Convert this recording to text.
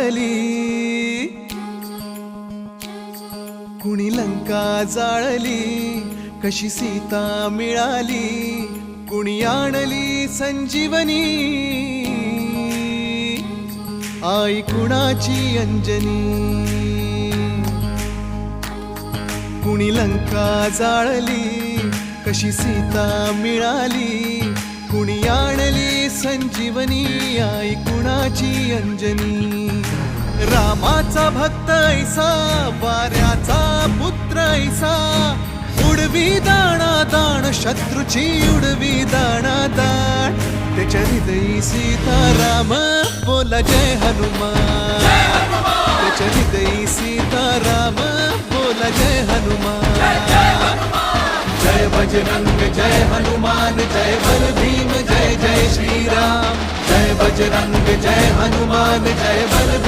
जाळली, कुणी लंका जाळली, कशी सीता मिळाली, कुणी आणली संजीवनी, आई कुणाची अंजनी. कुणी लंका जाळली, कशी सीता मिळाली, कुणी आणली संजीवनी, आई कुणाची अंजनी. रामाचा भक्त ऐसा, वाऱ्याचा पुत्र ऐसा, उडवी दाणा दाण शत्रूची उडवी दाणा दाण. त्याच्या हृदयी सीताराम बोला जय हनुमान, त्याच्या हृदयी सीताराम बोला जय हनुमान. जय बजरंग जय हनुमान, जय बल भीम जय जय श्रीराम. जय बजरंग जय हनुमान, जय बल